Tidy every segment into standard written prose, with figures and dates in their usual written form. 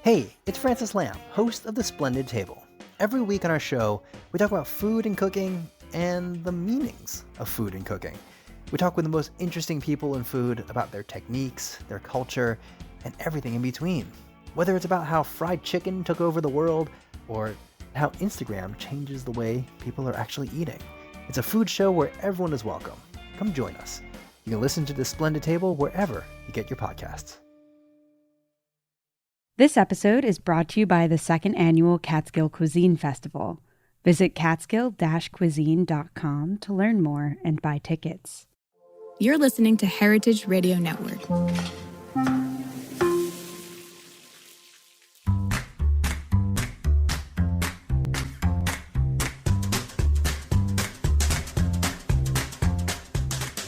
Hey, it's Francis Lamb, host of The Splendid Table. Every week on our show, we talk about food and cooking and the meanings of food and cooking. We talk with the most interesting people in food about their techniques, their culture, and everything in between. Whether it's about how fried chicken took over the world or how Instagram changes the way people are actually eating. It's a food show where everyone is welcome. Come join us. You can listen to The Splendid Table wherever you get your podcasts. This episode is brought to you by the second annual Catskill Cuisine Festival. Visit catskill-cuisine.com to learn more and buy tickets. You're listening to Heritage Radio Network.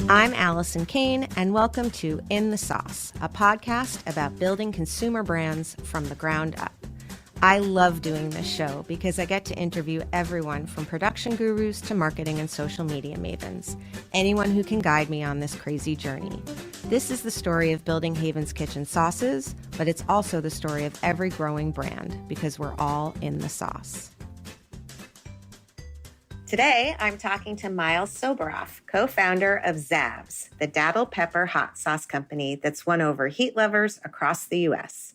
I'm Allison Kane, and welcome to In the Sauce, a podcast about building consumer brands from the ground up. I love doing this show because I get to interview everyone from production gurus to marketing and social media mavens, anyone who can guide me on this crazy journey. This is the story of building Haven's Kitchen sauces, but it's also the story of every growing brand because we're all in the sauce. Today, I'm talking to Miles Soboroff, co-founder of Zabs, the Daddle Pepper hot sauce company that's won over heat lovers across the U.S.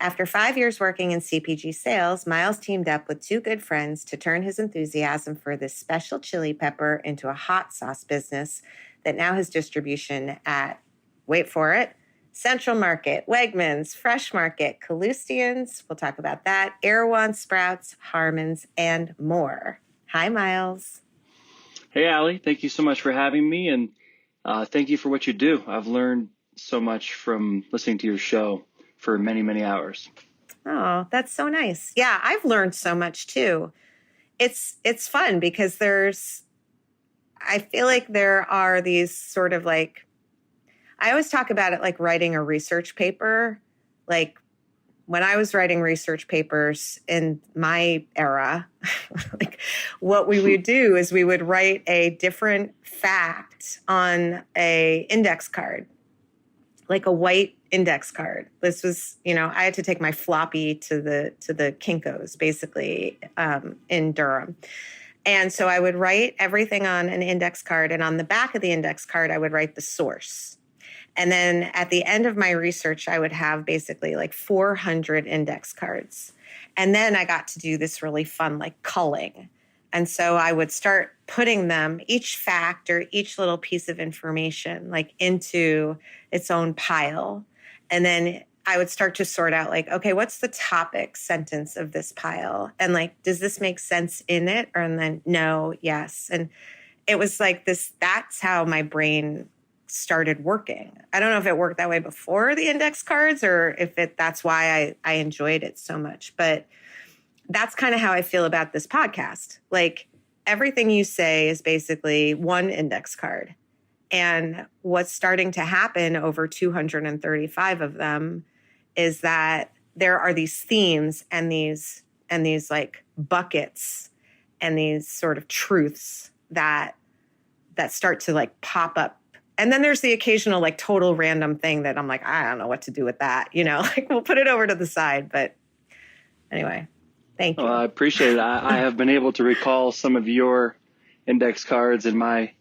After 5 years working in CPG sales, Miles teamed up with two good friends to turn his enthusiasm for this special chili pepper into a hot sauce business that now has distribution at, wait for it, Central Market, Wegmans, Fresh Market, Callustians, we'll talk about that, Erewhon, Sprouts, Harmons, and more. Hi, Miles. Hey, Allie. Thank you so much for having me, and thank you for what you do. I've learned so much from listening to your show for many, many hours. Oh, that's so nice. Yeah, I've learned so much too. It's fun because I feel like there are these sort of like, I always talk about it like writing a research paper. Like when I was writing research papers in my era, like what we would do is we would write a different fact on a index card, like a white index card. This was, I had to take my floppy to the Kinko's basically in Durham. And so I would write everything on an index card, and on the back of the index card, I would write the source. And then at the end of my research, I would have basically like 400 index cards. And then I got to do this really fun, like culling. And so I would start putting them, each fact or each little piece of information, like into its own pile. And then I would start to sort out like, okay, what's the topic sentence of this pile? And like, does this make sense in it? And then no, yes. And it was like this, that's how my brain started working. I don't know if it worked that way before the index cards or if that's why I enjoyed it so much. But that's kind of how I feel about this podcast. Like everything you say is basically one index card. And what's starting to happen over 235 of them is that there are these themes and these like buckets and these sort of truths that start to like pop up. And then there's the occasional like total random thing that I'm like, I don't know what to do with that. Like we'll put it over to the side. But anyway, thank you. Well, I appreciate it. I have been able to recall some of your index cards in my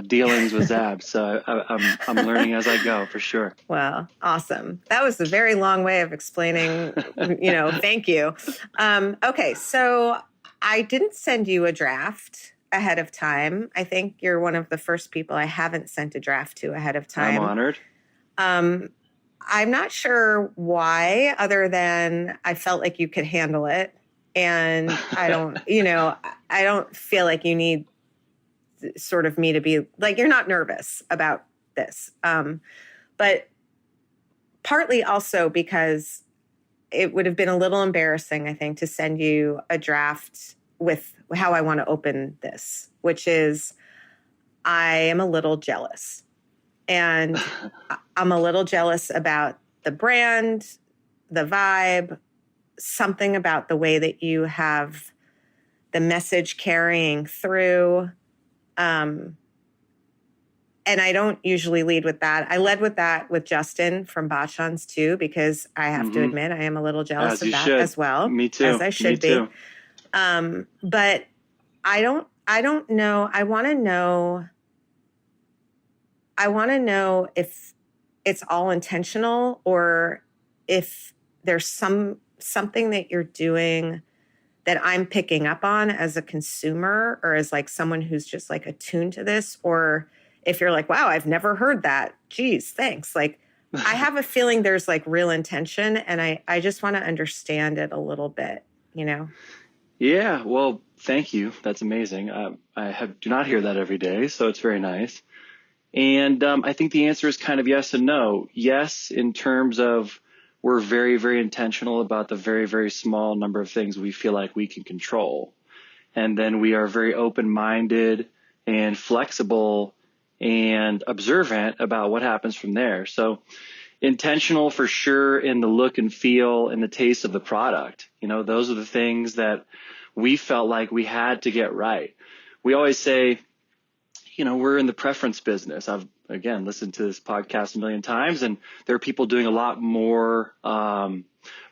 dealings with Zabs. So I'm learning as I go for sure. Well, awesome. That was a very long way of explaining, thank you. Okay. So I didn't send you a draft ahead of time. I think you're one of the first people I haven't sent a draft to ahead of time. I'm honored. I'm not sure why, other than I felt like you could handle it. And I don't, I don't feel like you need sort of me to be like, you're not nervous about this. But partly also because it would have been a little embarrassing, I think, to send you a draft with how I want to open this, which is I am a little jealous. And I'm a little jealous about the brand, the vibe, something about the way that you have the message carrying through. and I don't usually lead with that. I led with that with Justin from Bachans too, because I have to admit I am a little jealous As of you that should. as well. Me too. As I should be. Too. But I don't know. I want to know if it's all intentional or if there's something that you're doing that I'm picking up on as a consumer or as like someone who's just like attuned to this, or if you're like, wow, I've never heard that. Geez, thanks. Like, I have a feeling there's like real intention, and I just want to understand it a little bit, you know? Yeah, well, thank you. That's amazing. Do not hear that every day, so it's very nice. And I think the answer is kind of yes and no. Yes, in terms of we're very, very intentional about the very, very small number of things we feel like we can control. And then we are very open-minded and flexible and observant about what happens from there. So intentional for sure in the look and feel and the taste of the product. You know, those are the things that we felt like we had to get right. We always say, you know, we're in the preference business. I've, again, listened to this podcast a million times, and there are people doing a lot more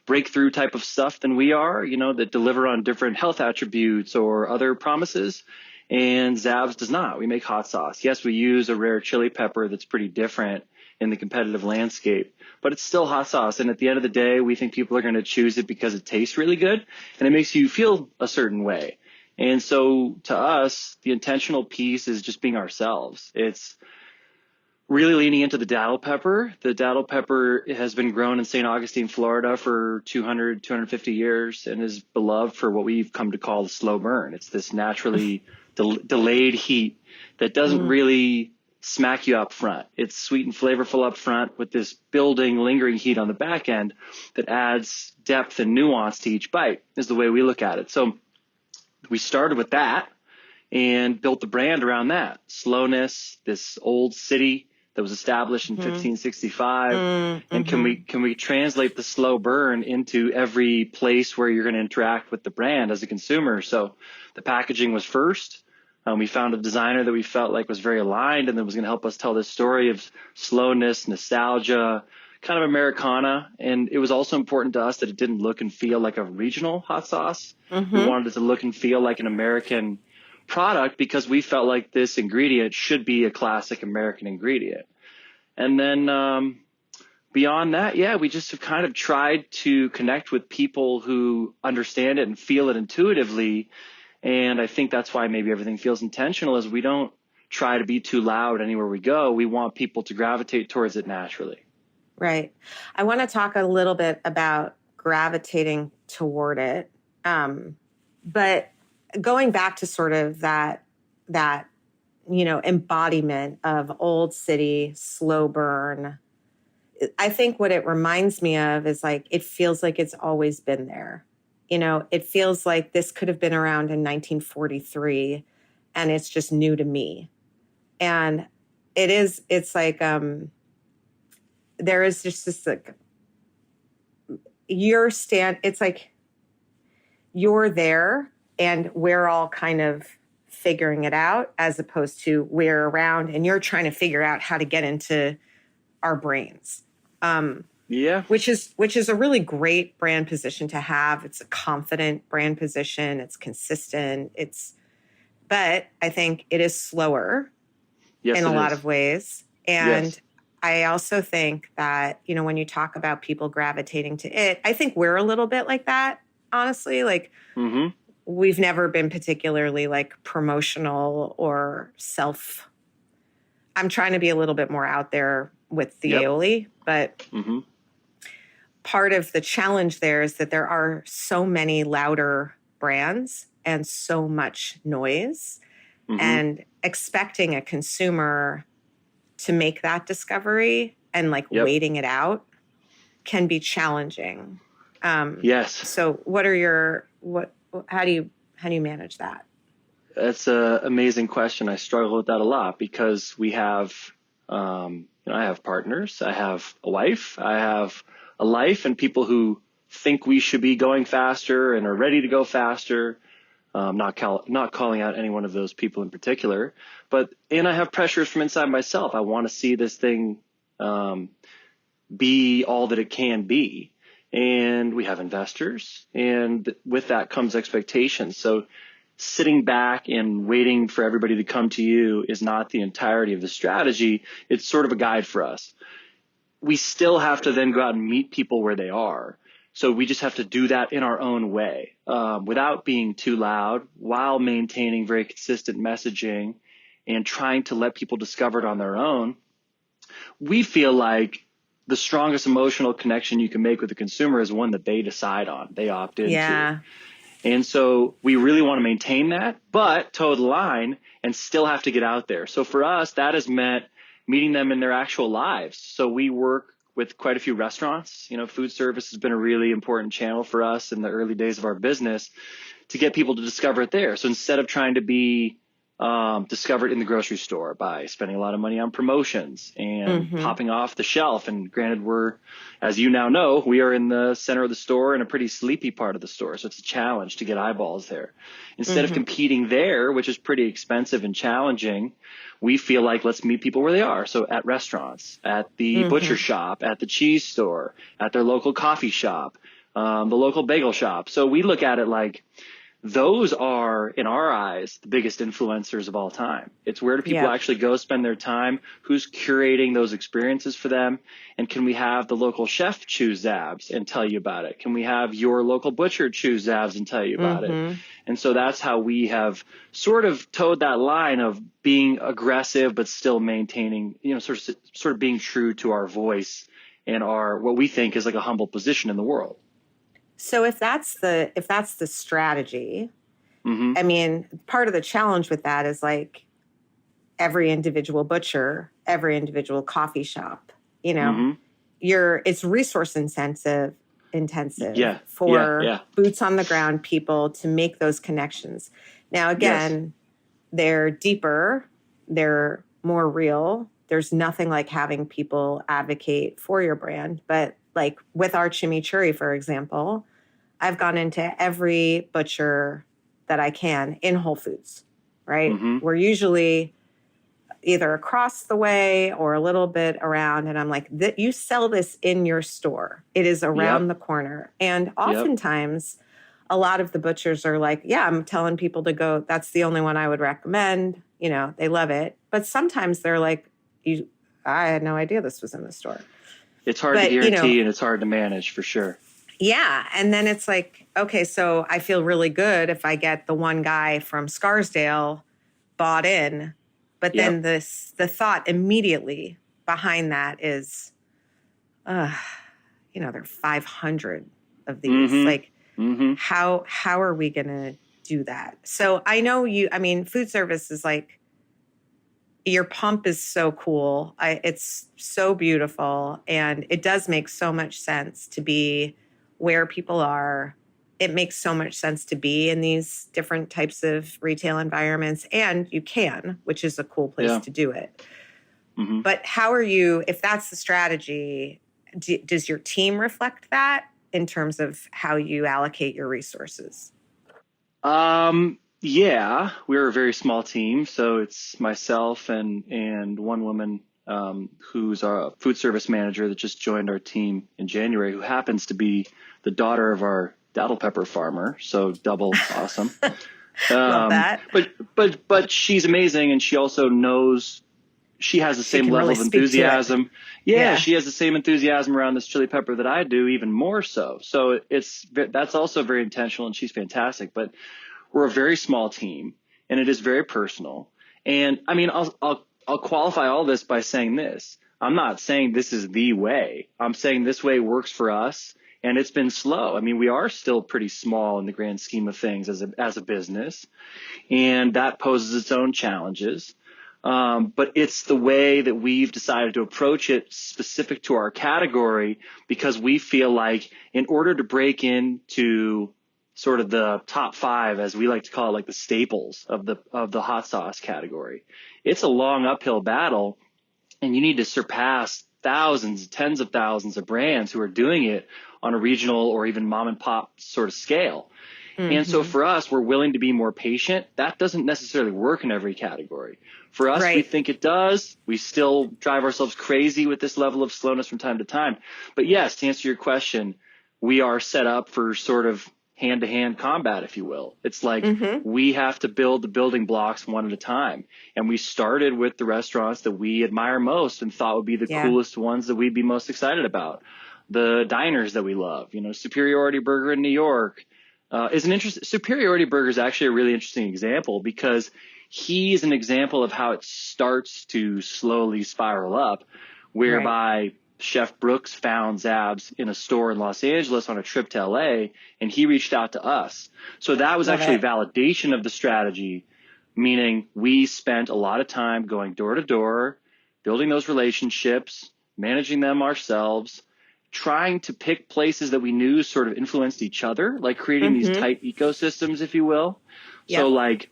breakthrough type of stuff than we are, you know, that deliver on different health attributes or other promises. And Zapp's does not. We make hot sauce. Yes, we use a rare chili pepper that's pretty different in the competitive landscape, but it's still hot sauce. And at the end of the day, we think people are going to choose it because it tastes really good and it makes you feel a certain way. And so to us, the intentional piece is just being ourselves. It's really leaning into the datil pepper. The datil pepper has been grown in St. Augustine, Florida for 250 years and is beloved for what we've come to call the slow burn. It's this naturally delayed heat that doesn't really smack you up front. It's sweet and flavorful up front with this building, lingering heat on the back end that adds depth and nuance to each bite is the way we look at it. So we started with that and built the brand around that. Slowness, this old city that was established in 1565. And can we translate the slow burn into every place where you're going to interact with the brand as a consumer? So the packaging was first. We found a designer that we felt like was very aligned and that was going to help us tell this story of slowness, nostalgia, kind of Americana. And it was also important to us that it didn't look and feel like a regional hot sauce. We wanted it to look and feel like an American product because we felt like this ingredient should be a classic American ingredient. And then beyond that, yeah, we just have kind of tried to connect with people who understand it and feel it intuitively. And I think that's why maybe everything feels intentional, is we don't try to be too loud anywhere we go. We want people to gravitate towards it naturally. Right. I want to talk a little bit about gravitating toward it. But going back to sort of that, you know, embodiment of old city, slow burn, I think what it reminds me of is like, it feels like it's always been there. You know, it feels like this could have been around in 1943 and it's just new to me. And it's like, there is just this like, it's like you're there and we're all kind of figuring it out, as opposed to we're around and you're trying to figure out how to get into our brains. Yeah. Which is a really great brand position to have. It's a confident brand position. It's consistent. But I think it is slower in a lot of ways. And I also think that, you know, when you talk about people gravitating to it, I think we're a little bit like that, honestly. Like we've never been particularly like promotional or I'm trying to be a little bit more out there with the aioli, but part of the challenge there is that there are so many louder brands and so much noise, and expecting a consumer to make that discovery and like waiting it out can be challenging. Yes. So how do you manage that? That's an amazing question. I struggle with that a lot because we have, I have partners, I have a wife, I have a life, and people who think we should be going faster and are ready to go faster. Not calling out any one of those people in particular, and I have pressures from inside myself. I want to see this thing be all that it can be. And we have investors, and with that comes expectations. So sitting back and waiting for everybody to come to you is not the entirety of the strategy. It's sort of a guide for us. We still have to then go out and meet people where they are. So we just have to do that in our own way, without being too loud, while maintaining very consistent messaging and trying to let people discover it on their own. We feel like the strongest emotional connection you can make with the consumer is one that they decide on, they opt into. Yeah. And so we really want to maintain that, but toe the line and still have to get out there. So for us, that has meant meeting them in their actual lives. So we work with quite a few restaurants. Food service has been a really important channel for us in the early days of our business to get people to discover it there. So instead of trying to be discovered in the grocery store by spending a lot of money on promotions and popping off the shelf. And granted, as you now know, we are in the center of the store in a pretty sleepy part of the store. So it's a challenge to get eyeballs there. Instead of competing there, which is pretty expensive and challenging, we feel like let's meet people where they are. So at restaurants, at the butcher shop, at the cheese store, at their local coffee shop, the local bagel shop. So we look at it like, those are, in our eyes, the biggest influencers of all time. It's where do people actually go spend their time? Who's curating those experiences for them? And can we have the local chef choose Zabs and tell you about it? Can we have your local butcher choose Zabs and tell you about it? And so that's how we have sort of towed that line of being aggressive, but still maintaining, sort of being true to our voice and what we think is like a humble position in the world. So if that's the strategy, I mean, part of the challenge with that is like every individual butcher, every individual coffee shop, it's resource intensive for boots on the ground people to make those connections. Now, again, they're deeper, they're more real. There's nothing like having people advocate for your brand, but like with our chimichurri, for example, I've gone into every butcher that I can in Whole Foods, right? We're usually either across the way or a little bit around. And I'm like, you sell this in your store. It is around the corner. And oftentimes a lot of the butchers are like, yeah, I'm telling people to go. That's the only one I would recommend. They love it. But sometimes they're like, I had no idea this was in the store. It's hard to guarantee and it's hard to manage for sure. Yeah. And then it's like, okay, so I feel really good if I get the one guy from Scarsdale bought in. But then the thought immediately behind that is, there are 500 of these. Like, how are we going to do that? So I know food service is like, your pump is so cool. It's so beautiful. And it does make so much sense to be where people are. It makes so much sense to be in these different types of retail environments. And you can, which is a cool place to do it. But how are you, if that's the strategy, does your team reflect that in terms of how you allocate your resources? Yeah, we're a very small team. So it's myself and one woman who's a food service manager that just joined our team in January, who happens to be the daughter of our daddle pepper farmer. So double awesome. Love that. But she's amazing. And she also knows she has the same level of enthusiasm. Yeah, she has the same enthusiasm around this chili pepper that I do, even more so. So that's also very intentional, and she's fantastic. But we're a very small team, and it is very personal. And I mean, I'll qualify all this by saying this. I'm not saying this is the way. I'm saying this way works for us, and it's been slow. I mean, we are still pretty small in the grand scheme of things as a business, and that poses its own challenges. But it's the way that we've decided to approach it specific to our category, because we feel like in order to break into sort of the top 5, as we like to call it, like the staples of the hot sauce category, it's a long uphill battle, and you need to surpass thousands, tens of thousands of brands who are doing it on a regional or even mom and pop sort of scale. And so for us, we're willing to be more patient. That doesn't necessarily work in every category. For us, we think it does. We still drive ourselves crazy with this level of slowness from time to time. But yes, to answer your question, we are set up for sort of hand-to-hand combat, if you will. It's like we have to build the building blocks one at a time. And we started with the restaurants that we admire most and thought would be the coolest ones that we'd be most excited about. The diners that we love, Superiority Burger in New York is an interesting. Superiority Burger is actually a really interesting example because he's an example of how it starts to slowly spiral up, whereby Chef Brooks found Zab's in a store in Los Angeles on a trip to LA, and he reached out to us. So that was actually validation of the strategy, meaning we spent a lot of time going door to door, building those relationships, managing them ourselves, trying to pick places that we knew sort of influenced each other, like creating these tight ecosystems, if you will. So like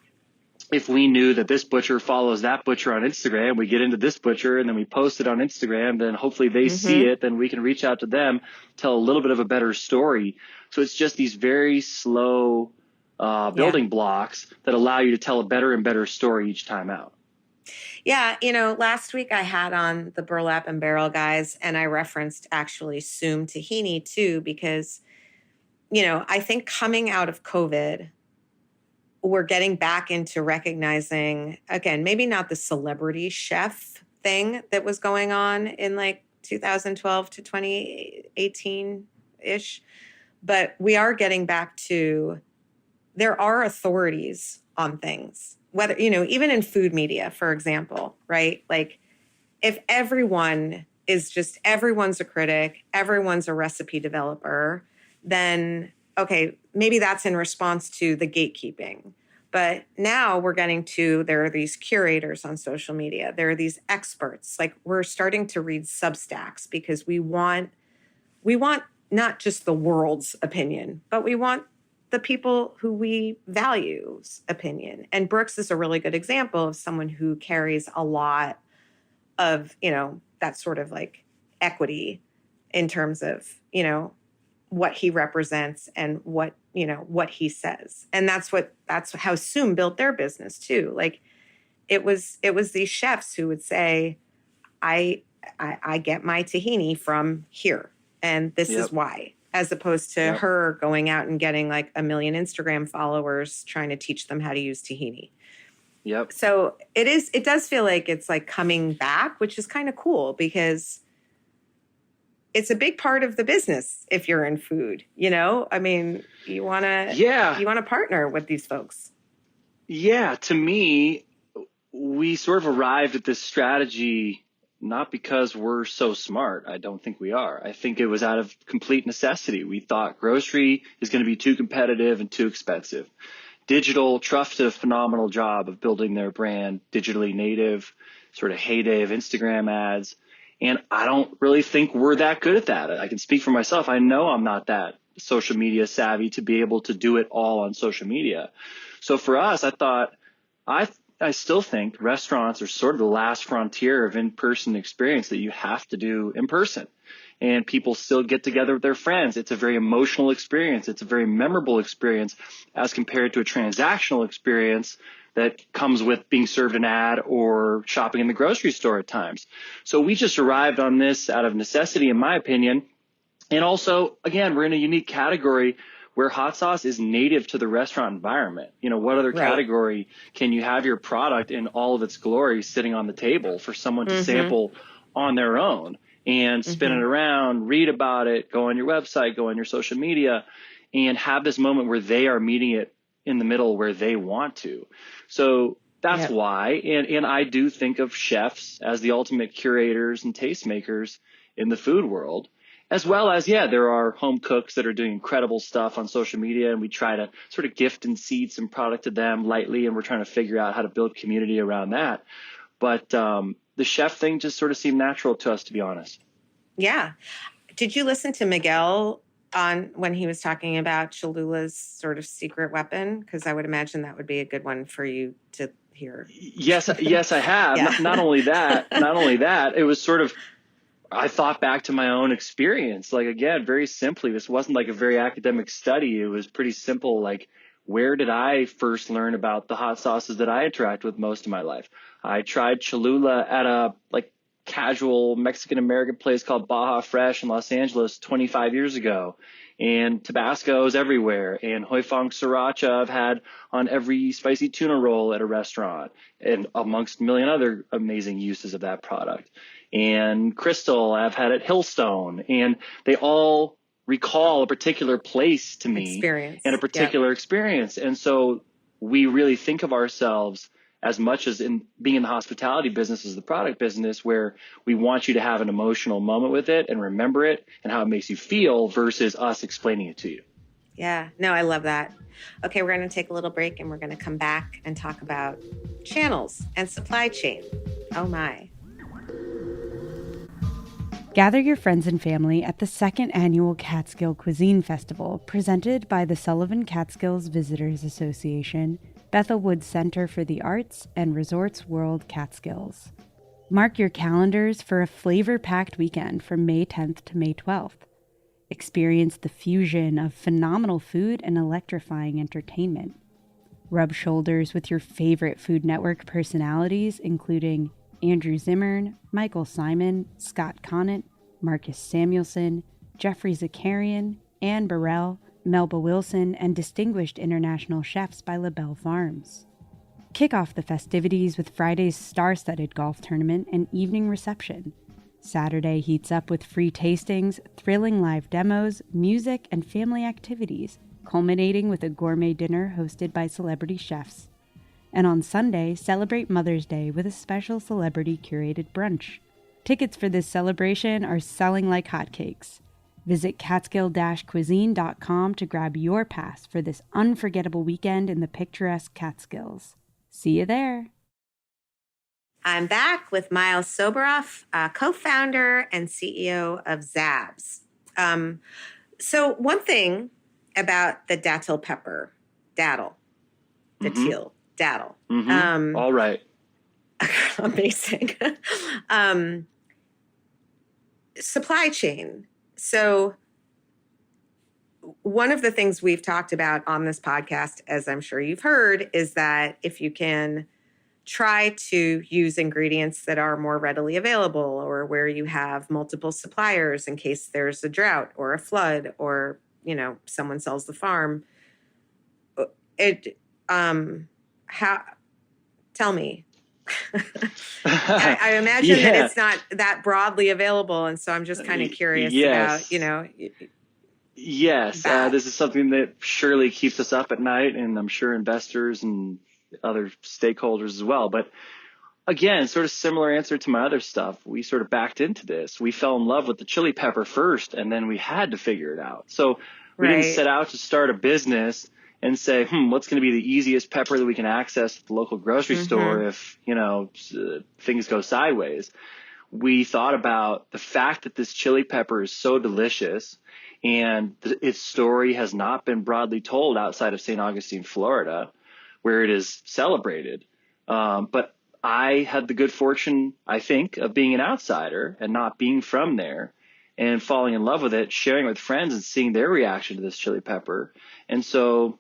if we knew that this butcher follows that butcher on Instagram, we get into this butcher and then we post it on Instagram, then hopefully they see it, then we can reach out to them, tell a little bit of a better story. So it's just these very slow building blocks that allow you to tell a better and better story each time out. Yeah, last week I had on the Burlap and Barrel guys, and I referenced actually Soom Tahini too, because, I think coming out of COVID, we're getting back into recognizing, again, maybe not the celebrity chef thing that was going on in like 2012 to 2018-ish, but we are getting back to there are authorities on things. Whether, even in food media, for example, right? Like if everyone's a critic, everyone's a recipe developer, then, okay, maybe that's in response to the gatekeeping. But now we're getting to, there are these curators on social media. There are these experts. Like we're starting to read Substacks because we want not just the world's opinion, but we want the people who we value's opinion. And Brooks is a really good example of someone who carries a lot of, that sort of like equity in terms of, what he represents and what he says. And that's how Soom built their business too. Like it was these chefs who would say, I get my tahini from here. And this is why. As opposed to her going out and getting like 1 million Instagram followers trying to teach them how to use tahini. Yep. So it does feel like it's like coming back, which is kind of cool because it's a big part of the business if you're in food, I mean, you want to partner with these folks. Yeah. To me, we sort of arrived at this strategy not because we're so smart. I don't think we are. I think it was out of complete necessity. We thought grocery is going to be too competitive and too expensive. Digital, Truff did a phenomenal job of building their brand, digitally native, sort of heyday of Instagram ads. And I don't really think we're that good at that. I can speak for myself. I know I'm not that social media savvy to be able to do it all on social media. So for us, I thought, I still think restaurants are sort of the last frontier of in-person experience that you have to do in person. And people still get together with their friends. It's a very emotional experience. It's a very memorable experience as compared to a transactional experience that comes with being served an ad or shopping in the grocery store at times. So we just arrived on this out of necessity, in my opinion. And also, again, we're in a unique category where hot sauce is native to the restaurant environment. What other category can you have your product in all of its glory sitting on the table for someone to sample on their own and spin it around, read about it, go on your website, go on your social media, and have this moment where they are meeting it in the middle where they want to. So that's why. And I do think of chefs as the ultimate curators and tastemakers in the food world. As well as, there are home cooks that are doing incredible stuff on social media, and we try to sort of gift and seed some product to them lightly, and we're trying to figure out how to build community around that. But the chef thing just sort of seemed natural to us, to be honest. Yeah. Did you listen to Miguel on when he was talking about Cholula's sort of secret weapon? Because I would imagine that would be a good one for you to hear. Yes, I have. Not only that, it was sort of I thought back to my own experience. Like, again, very simply, this wasn't like a very academic study. It was pretty simple. Like, where did I first learn about the hot sauces that I interact with most of my life? I tried Cholula at a like casual Mexican American place called Baja Fresh in Los Angeles 25 years ago. And Tabasco's everywhere. And Hoi Fong Sriracha I've had on every spicy tuna roll at a restaurant, and amongst a million other amazing uses of that product. And Crystal I've had at Hillstone, and they all recall a particular place to me Experience. and a particular experience. And so we really think of ourselves as much as in being in the hospitality business as the product business, where we want you to have an emotional moment with it and remember it and how it makes you feel versus us explaining it to you. Yeah, no, I love that. Okay, we're going to take a little break and we're going to come back and talk about channels and supply chain. Oh my. Gather your friends and family at the second annual Catskill Cuisine Festival, presented by the Sullivan Catskills Visitors Association, Bethel Woods Center for the Arts, and Resorts World Catskills. Mark your calendars for a flavor-packed weekend from May 10th to May 12th. Experience the fusion of phenomenal food and electrifying entertainment. Rub shoulders with your favorite Food Network personalities, including Andrew Zimmern, Michael Simon, Scott Conant, Marcus Samuelson, Jeffrey Zakarian, Anne Burrell, Melba Wilson, and distinguished international chefs by LaBelle Farms. Kick off the festivities with Friday's star-studded golf tournament and evening reception. Saturday heats up with free tastings, thrilling live demos, music, and family activities, culminating with a gourmet dinner hosted by celebrity chefs. And on Sunday, celebrate Mother's Day with a special celebrity-curated brunch. Tickets for this celebration are selling like hotcakes. Visit catskill-cuisine.com to grab your pass for this unforgettable weekend in the picturesque Catskills. See you there. I'm back with Miles Soberoff, co-founder and CEO of Zabs. So one thing about the datil pepper, datil. Mm-hmm. All right. Amazing. Supply chain. So one of the things we've talked about on this podcast, as I'm sure you've heard, is that if you can try to use ingredients that are more readily available, or where you have multiple suppliers in case there's a drought or a flood, or, you know, someone sells the farm. Tell me. I imagine that it's not that broadly available. And so I'm just kind of curious about, you know. Yes, this is something that surely keeps us up at night, and I'm sure investors and other stakeholders as well. But again, sort of similar answer to my other stuff. We sort of backed into this. We fell in love with the chili pepper first, and then we had to figure it out. So we didn't set out to start a business and say, what's going to be the easiest pepper that we can access at the local grocery store if, you know, things go sideways. We thought about the fact that this chili pepper is so delicious, and its story has not been broadly told outside of St. Augustine, Florida, where it is celebrated. But I had the good fortune, I think, of being an outsider and not being from there, and falling in love with it, sharing with friends and seeing their reaction to this chili pepper. And so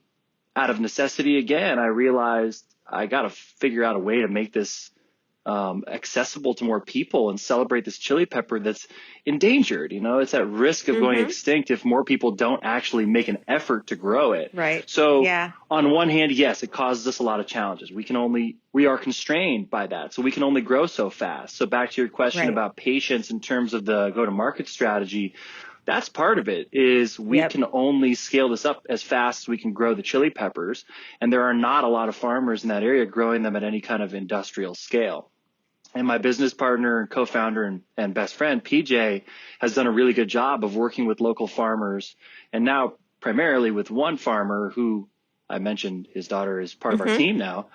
out of necessity, again, I realized I got to figure out a way to make this accessible to more people and celebrate this chili pepper that's endangered. You know, it's at risk of going extinct if more people don't actually make an effort to grow it. Right. So on one hand, yes, it causes us a lot of challenges. We are constrained by that. So we can only grow so fast. So back to your question about patience in terms of the go-to-market strategy, that's part of it. Is we can only scale this up as fast as we can grow the chili peppers. And there are not a lot of farmers in that area growing them at any kind of industrial scale. And my business partner and co-founder and best friend, PJ, has done a really good job of working with local farmers, and now primarily with one farmer who I mentioned his daughter is part of our team now.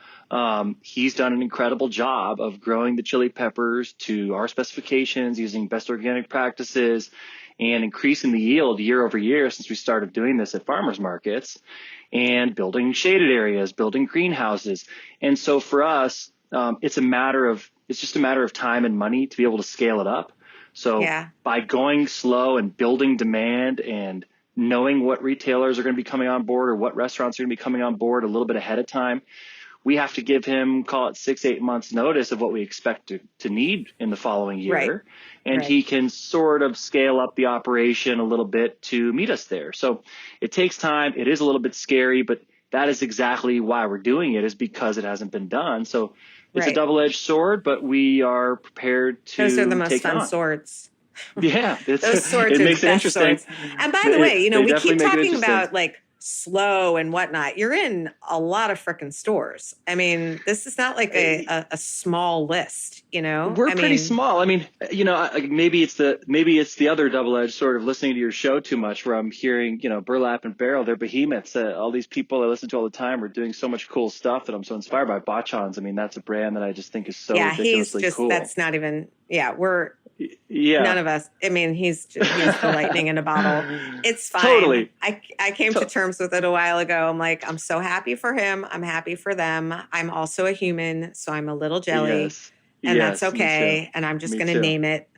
He's done an incredible job of growing the chili peppers to our specifications, using best organic practices, and increasing the yield year over year since we started doing this at farmers markets, and building shaded areas, building greenhouses. And so for us, it's just a matter of time and money to be able to scale it up. So Yeah. by going slow and building demand and knowing what retailers are going to be coming on board or what restaurants are going to be coming on board a little bit ahead of time, we have to give him, call it 6-8 months notice of what we expect to need in the following year. Right. And Right. he can sort of scale up the operation a little bit to meet us there. So it takes time. It is a little bit scary, but that is exactly why we're doing it, is because it hasn't been done. So it's a Right. double-edged sword, but we are prepared to Those are the most take fun on. swords. Yeah, Those swords it are makes the it best interesting. swords. And by the way, They we definitely keep make it talking interesting. about like slow and whatnot. You're in a lot of freaking stores. I mean, this is not like a small list, We're I pretty mean, small. I mean, maybe it's the other double-edged sword of listening to your show too much, where I'm hearing, Burlap and Barrel, they're behemoths. All these people I listen to all the time are doing so much cool stuff that I'm so inspired by. Bachans, I mean, that's a brand that I just think is so yeah, he's ridiculously just, cool. that's not even, we're, Yeah. none of us. I mean, he's the lightning in a bottle. It's fine. Totally. I came to terms with it a while ago. I'm like, I'm so happy for him. I'm happy for them. I'm also a human, so I'm a little jelly, Yes. and Yes, that's me too. okay. And I'm just Me going to too. name it.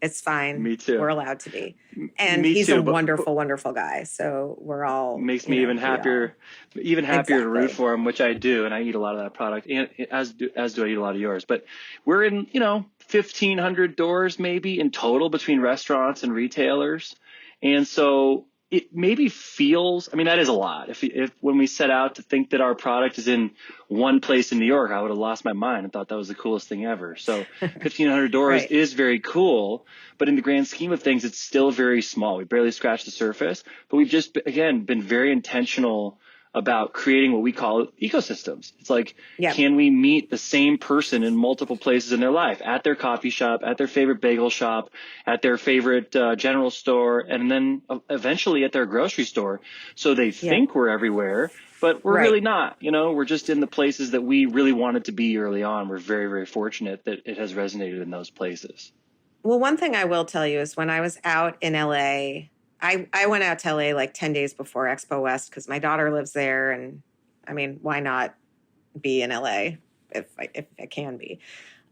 It's fine. Me too. We're allowed to be. And Me he's too, a but- wonderful, wonderful guy. So we're all Makes me even happier to root Exactly. for him, which I do, and I eat a lot of that product, and as do I eat a lot of yours. But we're in 1,500 doors maybe in total between restaurants and retailers, and so it maybe feels, I mean, that is a lot. If when we set out to think that our product is in one place in New York, I would have lost my mind and thought that was the coolest thing ever. So 1,500 doors Right. is very cool, but in the grand scheme of things, it's still very small. We barely scratched the surface, but we've just, again, been very intentional about creating what we call ecosystems. It's like, Yeah. can we meet the same person in multiple places in their life, at their coffee shop, at their favorite bagel shop, at their favorite general store, and then eventually at their grocery store. So they think we're everywhere, but we're Right. really not. We're just in the places that we really wanted to be early on. We're very, very fortunate that it has resonated in those places. Well, one thing I will tell you is when I was out in LA, I went out to LA like 10 days before Expo West because my daughter lives there. And I mean, why not be in LA if I can be?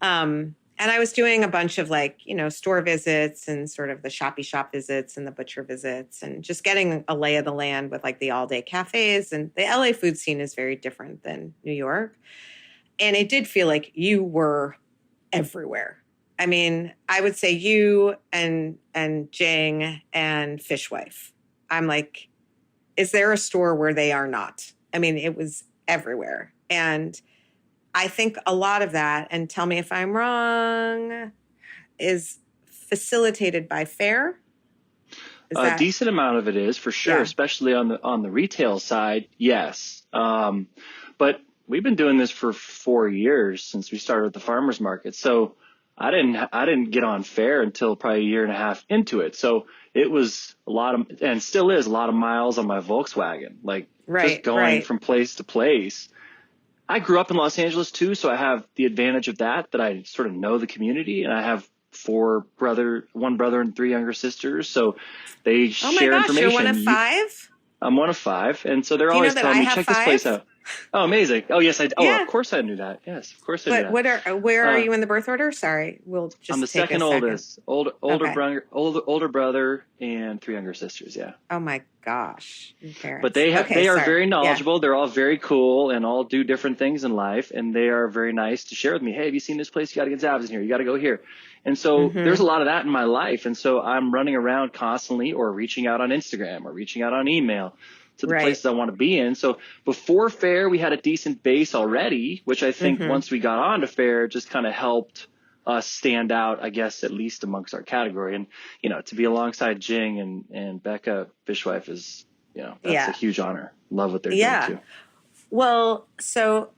And I was doing a bunch of store visits and sort of the shoppy shop visits and the butcher visits and just getting a lay of the land with like the all day cafes. And the LA food scene is very different than New York. And it did feel like you were everywhere. I mean, I would say you and Jing and Fishwife. I'm like, is there a store where they are not? I mean, it was everywhere. And I think a lot of that, and tell me if I'm wrong, is facilitated by fare. A decent amount of it is, for sure, Yeah. especially on the retail side. Yes. But we've been doing this for 4 years since we started at the farmers market. So I didn't get on fare until probably a year and a half into it. So it was a lot of, and still is a lot of miles on my Volkswagen, just going from place to place. I grew up in Los Angeles too, so I have the advantage of that I sort of know the community, and I have one brother and 3 younger sisters. So they Oh share my gosh, information. you're one of 5? I'm one of 5. And so they're Do you always know that telling I me, have check this place 5? out. Oh, amazing. Oh, yes. Yeah. Of course I knew that. Yes, of course I knew But that. where are you in the birth order? Sorry, we'll just I'm the take second a second. oldest, older brother and 3 younger sisters. Yeah. Oh my gosh, your parents. But they Okay, are sorry. very Yeah. knowledgeable. They're all very cool and all do different things in life. And they are very nice to share with me. Hey, have you seen this place? You got to get Zabs in here. You got to go here. And so there's a lot of that in my life. And so I'm running around constantly, or reaching out on Instagram, or reaching out on email to the Right. places I want to be in. So before Fair, we had a decent base already, which I think once we got on to Fair, just kind of helped us stand out, I guess, at least amongst our category. And, to be alongside Jing and Becca Fishwife is, that's a huge honor. Love what they're doing too. Well, so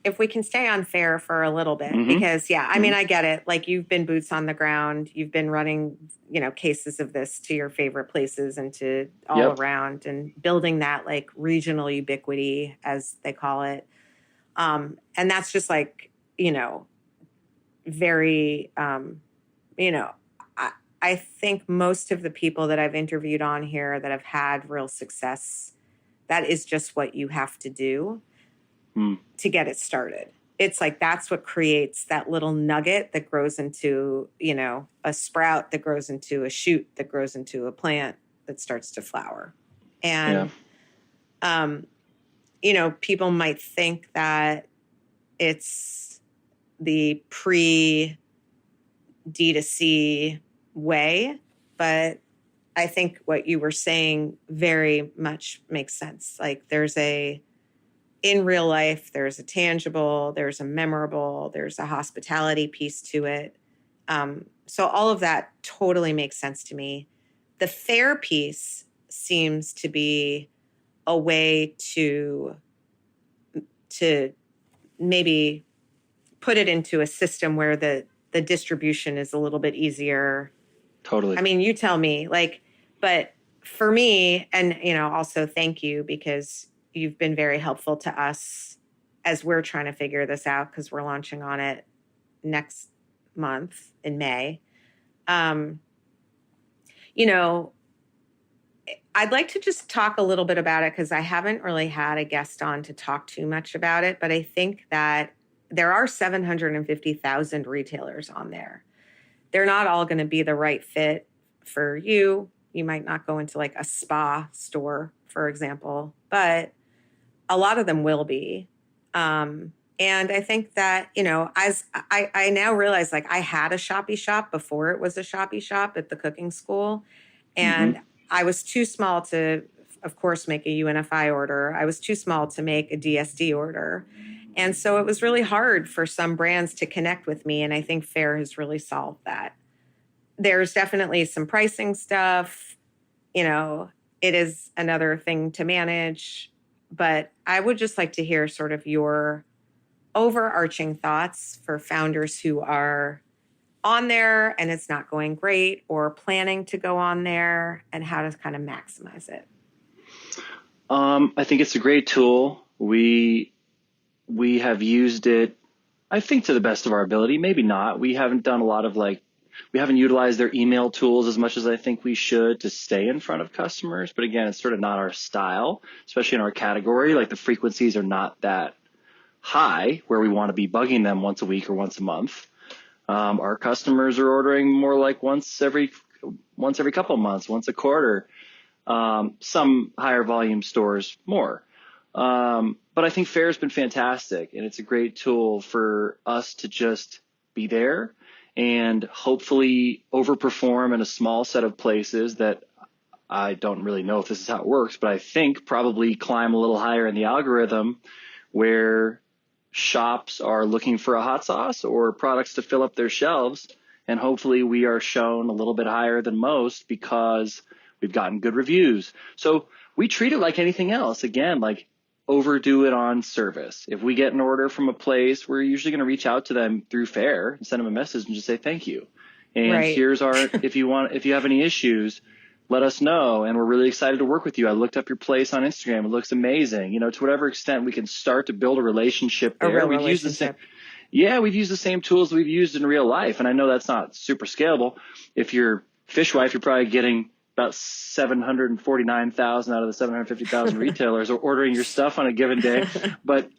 if we can stay on Fair for a little bit, because I mean, I get it. Like, you've been boots on the ground, you've been running, cases of this to your favorite places and to all around, and building that like regional ubiquity, as they call it. And that's just like, very, I think most of the people that I've interviewed on here that have had real success, that is just what you have to do to get it started. it's like that's what creates that little nugget that grows into, a sprout that grows into a shoot that grows into a plant that starts to flower. And, people might think that it's the pre-D2C way, but I think what you were saying very much makes sense. Like in real life, there's a tangible, there's a memorable, there's a hospitality piece to it. So all of that totally makes sense to me. The fair piece seems to be a way to maybe put it into a system where the distribution is a little bit easier. Totally. I mean, you tell me, but for me, and, also thank you, because you've been very helpful to us as we're trying to figure this out, because we're launching on it next month in May. I'd like to just talk a little bit about it, because I haven't really had a guest on to talk too much about it, but I think that there are 750,000 retailers on there. They're not all going to be the right fit for you. You might not go into a spa store, for example, but a lot of them will be. And I think that, as I now realize, I had a Shopee Shop before it was a Shopee Shop at the cooking school. And I was too small to, of course, make a UNFI order. I was too small to make a DSD order. And so it was really hard for some brands to connect with me. And I think Faire has really solved that. There's definitely some pricing stuff. It is another thing to manage. But I would just like to hear sort of your overarching thoughts for founders who are on there and it's not going great, or planning to go on there, and how to kind of maximize it. I think it's a great tool. We have used it, I think, to the best of our ability. Maybe not. We haven't done a lot of we haven't utilized their email tools as much as I think we should to stay in front of customers. But again, it's sort of not our style, especially in our category. The frequencies are not that high where we want to be bugging them once a week or once a month. Our customers are ordering more like once every couple of months, once a quarter. Some higher volume stores more. But I think Faire has been fantastic, and it's a great tool for us to just be there and hopefully overperform in a small set of places that I don't really know if this is how it works, but I think probably climb a little higher in the algorithm where shops are looking for a hot sauce or products to fill up their shelves. And hopefully we are shown a little bit higher than most because we've gotten good reviews. So we treat it like anything else. Again, overdo it on service. If we get an order from a place, we're usually going to reach out to them through Faire and send them a message and just say thank you. And here's our, if you have any issues, let us know. And we're really excited to work with you. I looked up your place on Instagram. It looks amazing. To whatever extent we can start to build a relationship there. We've used the same tools we've used in real life. And I know that's not super scalable. If you're Fishwife, you're probably getting about 749,000 out of the 750,000 retailers are ordering your stuff on a given day. But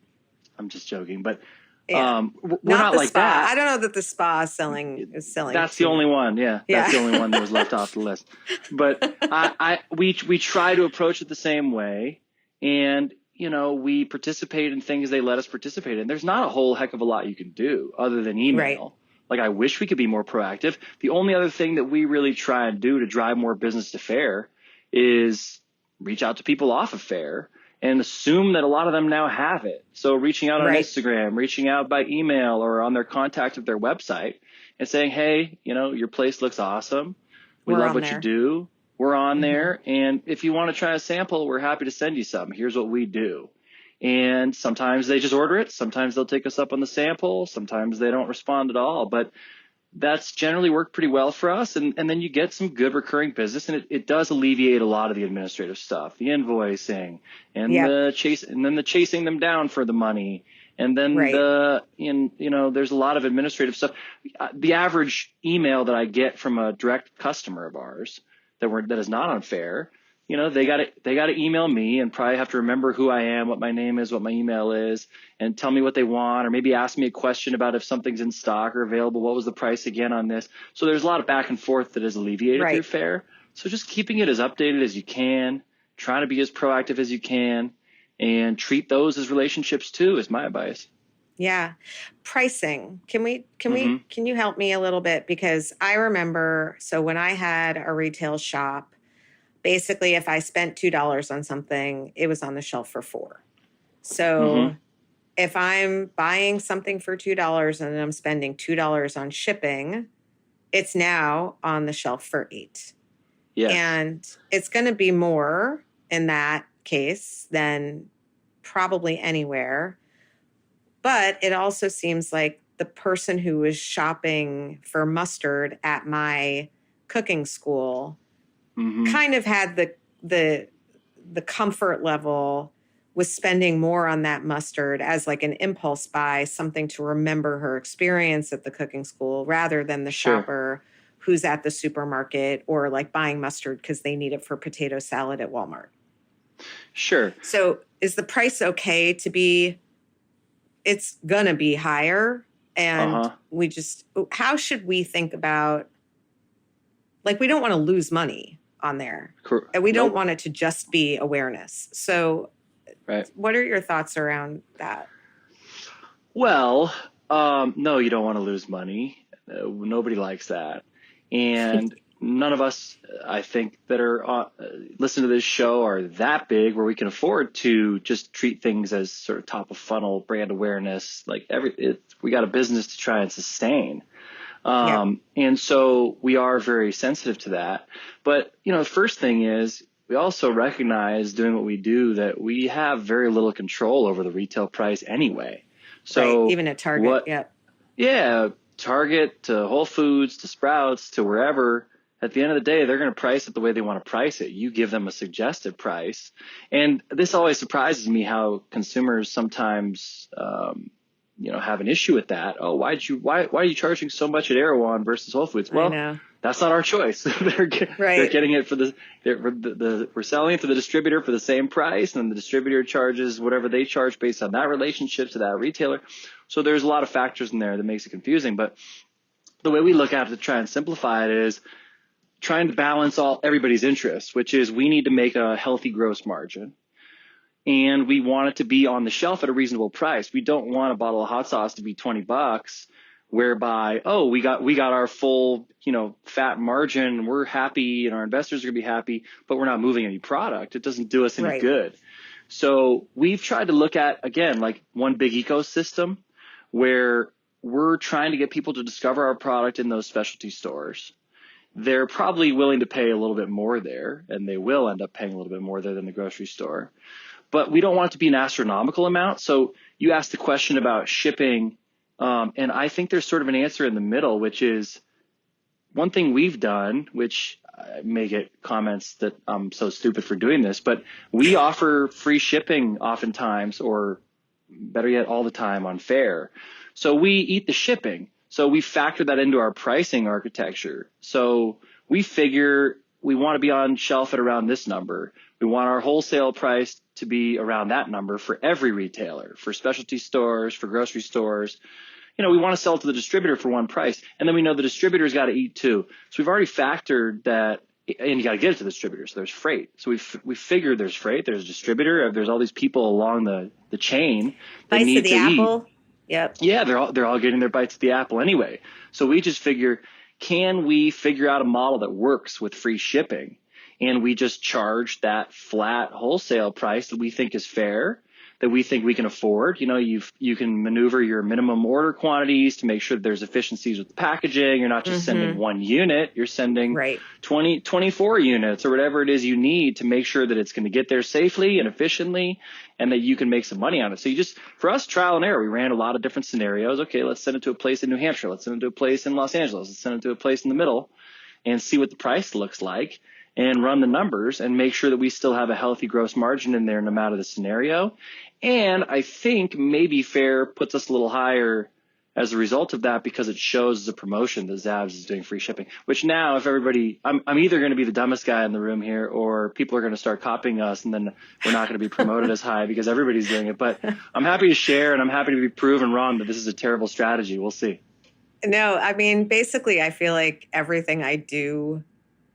I'm just joking. But we're not like spa. that. I don't know that the spa is selling. That's the only one. Yeah. That's the only one that was left off the list. But we try to approach it the same way. And, we participate in things they let us participate in. There's not a whole heck of a lot you can do other than email. Right. I wish we could be more proactive. The only other thing that we really try and do to drive more business to Faire is reach out to people off of Faire and assume that a lot of them now have it. So reaching out on Instagram, reaching out by email or on their contact of their website and saying, hey, your place looks awesome. We love what you do. We're on there. And if you want to try a sample, we're happy to send you some. Here's what we do. And sometimes they just order it. Sometimes they'll take us up on the sample. Sometimes they don't respond at all. But that's generally worked pretty well for us. And then you get some good recurring business. And it does alleviate a lot of the administrative stuff, the invoicing and the chasing them down for the money. And then there's a lot of administrative stuff. The average email that I get from a direct customer of ours that is not on Faire they got to email me and probably have to remember who I am, what my name is, what my email is, and tell me what they want, or maybe ask me a question about if something's in stock or available. What was the price again on this? So there's a lot of back and forth that is alleviated through FAIR. So just keeping it as updated as you can, trying to be as proactive as you can, and treat those as relationships too, is my advice. Yeah. Pricing. Can you help me a little bit? Because I remember, so when I had a retail shop, basically if I spent $2 on something, it was on the shelf for $4. So if I'm buying something for $2 and I'm spending $2 on shipping, it's now on the shelf for $8. Yes. And it's going to be more in that case than probably anywhere. But it also seems like the person who was shopping for mustard at my cooking school kind of had the comfort level with spending more on that mustard as like an impulse buy, something to remember her experience at the cooking school, rather than the shopper who's at the supermarket or like buying mustard because they need it for potato salad at Walmart. Sure. So is the price okay to be... It's going to be higher. And how should we think about, like, we don't want to lose money on there. And we don't want it to just be awareness. So what are your thoughts around that? Well, no, you don't want to lose money. Nobody likes that. And none of us, I think, that are listen to this show are that big where we can afford to just treat things as sort of top of funnel brand awareness. Like we got a business to try and sustain. And so we are very sensitive to that. But, the first thing is we also recognize doing what we do that we have very little control over the retail price anyway. So even at Target. Target to Whole Foods to Sprouts to wherever. At the end of the day, they're going to price it the way they want to price it. You give them a suggested price. And this always surprises me how consumers sometimes, have an issue with that. Oh, why are you charging so much at Erewhon versus Whole Foods? Well, that's not our choice. They're getting it we're selling it to the distributor for the same price, and then the distributor charges whatever they charge based on that relationship to that retailer. So there's a lot of factors in there that makes it confusing. But the way we look at it to try and simplify it is trying to balance everybody's interests, which is we need to make a healthy gross margin. And we want it to be on the shelf at a reasonable price. We don't want a bottle of hot sauce to be $20, whereby, we got our full, fat margin. We're happy and our investors are gonna be happy, but we're not moving any product. It doesn't do us any good. So we've tried to look at, again, like one big ecosystem where we're trying to get people to discover our product in those specialty stores. They're probably willing to pay a little bit more there, and they will end up paying a little bit more there than the grocery store. But we don't want it to be an astronomical amount. So you asked the question about shipping, and I think there's sort of an answer in the middle, which is one thing we've done, which I may get comments that I'm so stupid for doing this, but we offer free shipping oftentimes, or better yet, all the time on FAIR. So we eat the shipping. So we factor that into our pricing architecture. So we figure we want to be on shelf at around this number. We want our wholesale price to be around that number for every retailer, for specialty stores, for grocery stores. We want to sell to the distributor for one price. And then we know the distributor's got to eat too. So we've already factored that, and you got to get it to the distributor. So there's freight. So we figured there's freight, there's a distributor, there's all these people along the chain that Bites need of the to apple. eat. Yep. Yeah, they're all getting their bites of the apple anyway. So we just figure, can we figure out a model that works with free shipping? And we just charge that flat wholesale price that we think is fair, that we think we can afford. You can maneuver your minimum order quantities to make sure that there's efficiencies with the packaging. You're not just sending one unit, you're sending 24 units or whatever it is you need to make sure that it's going to get there safely and efficiently and that you can make some money on it. So for us, trial and error, we ran a lot of different scenarios. Okay, let's send it to a place in New Hampshire. Let's send it to a place in Los Angeles. Let's send it to a place in the middle and see what the price looks like and run the numbers and make sure that we still have a healthy gross margin in there no matter the scenario. And I think maybe FAIR puts us a little higher as a result of that, because it shows the promotion that Zapp's is doing free shipping, which now if everybody, I'm either going to be the dumbest guy in the room here, or people are going to start copying us, and then we're not going to be promoted as high because everybody's doing it. But I'm happy to share, and I'm happy to be proven wrong that this is a terrible strategy. We'll see. No, I mean, basically, I feel like everything I do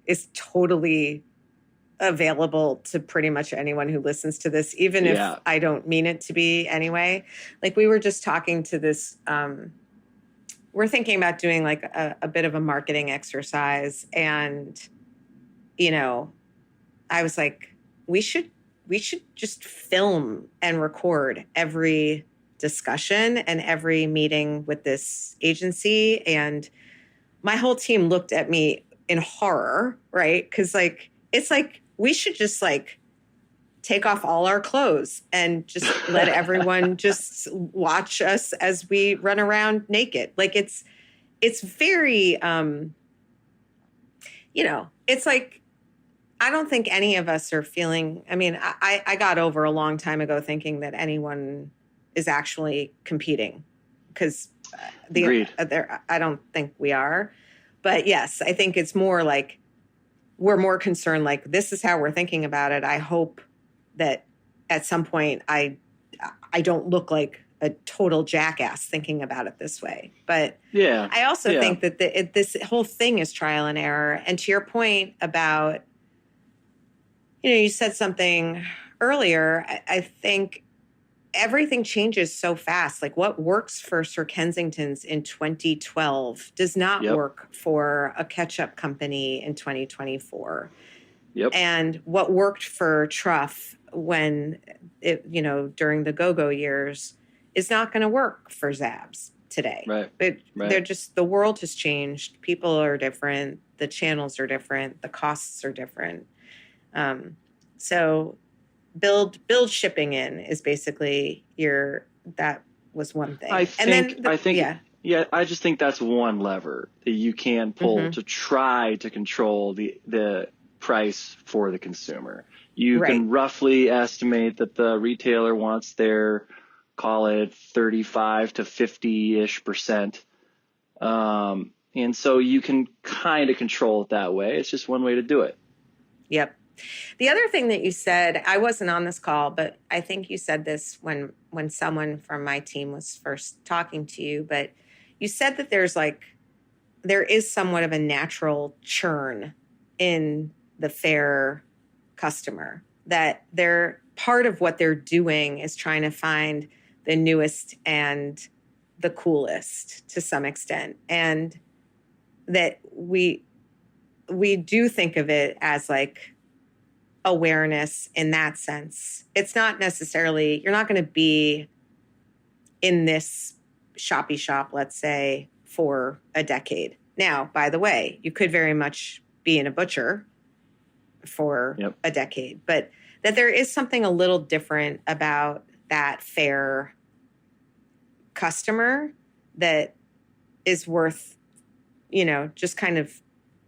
is totally available to pretty much anyone who listens to this, even if I don't mean it to be anyway. Like, we were just talking to this, we're thinking about doing like a bit of a marketing exercise. And, you know, I was like, we should just film and record every discussion and every meeting with this agency. And my whole team looked at me in horror, right? Because like, it's like, we should just like take off all our clothes and just let everyone just watch us as we run around naked. Like it's very, you know, it's like, I don't think any of us are feeling, I mean, I got over a long time ago thinking that anyone is actually competing, because I don't think we are. But yes, I think it's more like, we're more concerned, like, this is how we're thinking about it. I hope that at some point I don't look like a total jackass thinking about it this way. But yeah, I also think that this whole thing is trial and error. And to your point about, you know, you said something earlier, I think everything changes so fast. Like, what works for Sir Kensington's in 2012 does not work for a ketchup company in 2024. And what worked for Truff when it, you know, during the go-go years is not going to work for Zapp's today. They're just, the world has changed. People are different. The channels are different. The costs are different. So build shipping in is basically that was one thing. I just think that's one lever that you can pull to try to control the price for the consumer. You can roughly estimate that the retailer wants their, call it 35 to 50-ish%. And so you can kind of control it that way. It's just one way to do it. Yep. The other thing that you said, I wasn't on this call, but I think you said this when someone from my team was first talking to you, but you said that there is somewhat of a natural churn in the fair customer, that part of what they're doing is trying to find the newest and the coolest to some extent. And that we do think of it as like awareness in that sense. It's not necessarily, you're not going to be in this shoppy shop, let's say, for a decade. Now, by the way, you could very much be in a butcher for a decade, but that there is something a little different about that fair customer that is worth, you know, just kind of,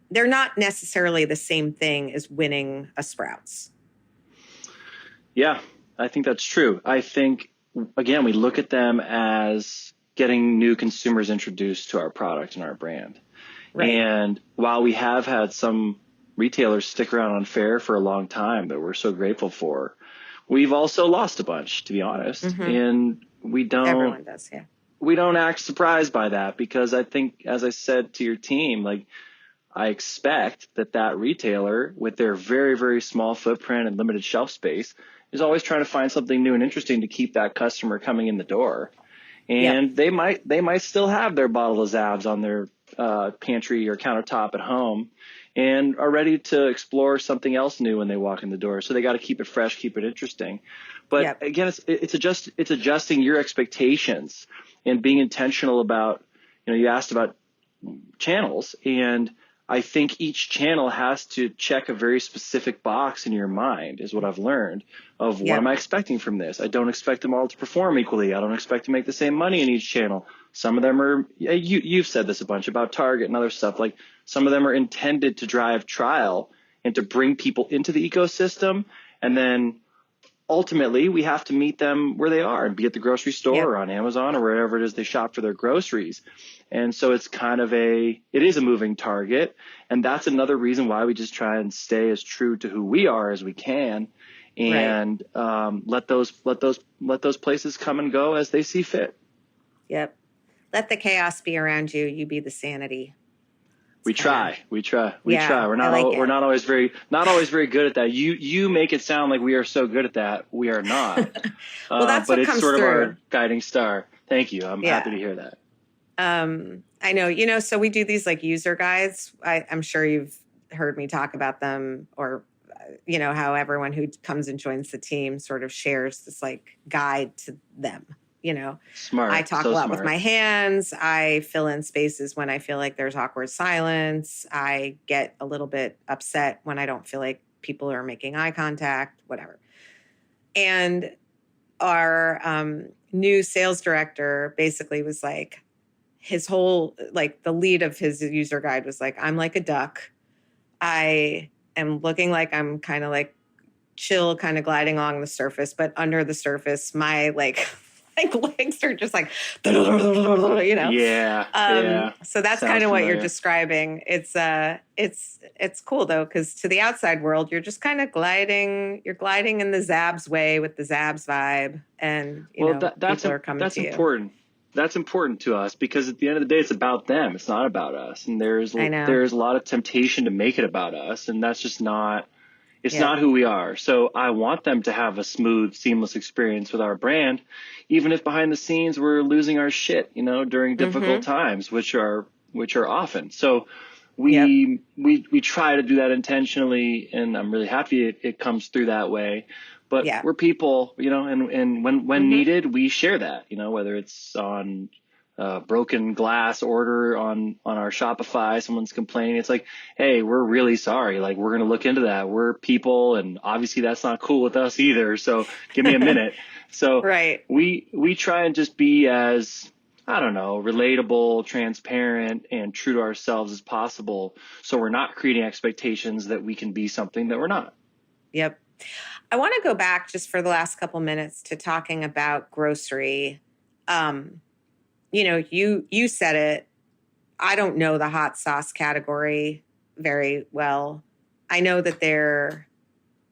they're not necessarily the same thing as winning a Sprouts. Yeah, I think that's true. I think, again, we look at them as getting new consumers introduced to our product and our brand. And while we have had some retailers stick around on fair for a long time that we're so grateful for, we've also lost a bunch, to be honest. And everyone does, we don't act surprised by that, because I think, as I said to your team, like, I expect that retailer, with their very, very small footprint and limited shelf space, is always trying to find something new and interesting to keep that customer coming in the door. And they might still have their bottle of Zapp's on their pantry or countertop at home, and are ready to explore something else new when they walk in the door. So they got to keep it fresh, keep it interesting. But again, it's adjusting your expectations and being intentional about, you know, you asked about channels, and I think each channel has to check a very specific box in your mind, is what I've learned, of what am I expecting from this? I don't expect them all to perform equally. I don't expect to make the same money in each channel. Some of them are, you've said this a bunch about Target and other stuff, like some of them are intended to drive trial and to bring people into the ecosystem. And then ultimately we have to meet them where they are and be at the grocery store Yep. or on Amazon or wherever it is they shop for their groceries. And so it's it is a moving target. And that's another reason why we just try and stay as true to who we are as we can, and let those places come and go as they see fit. Yep. Let the chaos be around you. You be the sanity. We try. Yeah, We're not always very good at that. You make it sound like we are so good at that. We are not. Well, that's but what it's comes sort of through. our guiding star. Thank you. I'm Yeah. happy to hear that. I know, so we do these like user guides. I'm sure you've heard me talk about them, or, how everyone who comes and joins the team sort of shares this like guide to them. Smart. I talk a lot with my hands. I fill in spaces when I feel like there's awkward silence. I get a little bit upset when I don't feel like people are making eye contact, whatever. And our new sales director basically was like, his whole, like the lead of his user guide was like, I'm like a duck. I am looking like I'm kind of like chill, kind of gliding along the surface, but under the surface, my like legs are just like, Yeah. So that's Sounds kind of what you're familiar. describing. It's cool though, because to the outside world, you're just kind of gliding. You're gliding in the Zabs way with the Zabs vibe, and people are coming to you. Important. That's important to us because at the end of the day, it's about them. It's not about us. And there's a lot of temptation to make it about us, and that's just not. It's not who we are. So I want them to have a smooth, seamless experience with our brand, even if behind the scenes we're losing our shit, during difficult times, which are often. So we try to do that intentionally, and I'm really happy it comes through that way. But we're people, and when needed, we share that, whether it's on broken glass order on our Shopify, someone's complaining. It's like, hey, we're really sorry. Like, we're going to look into that. We're people. And obviously that's not cool with us either. So give me a minute. So we try and just be as, I don't know, relatable, transparent, and true to ourselves as possible. So we're not creating expectations that we can be something that we're not. Yep. I want to go back just for the last couple minutes to talking about grocery. You said it. I don't know the hot sauce category very well. I know that there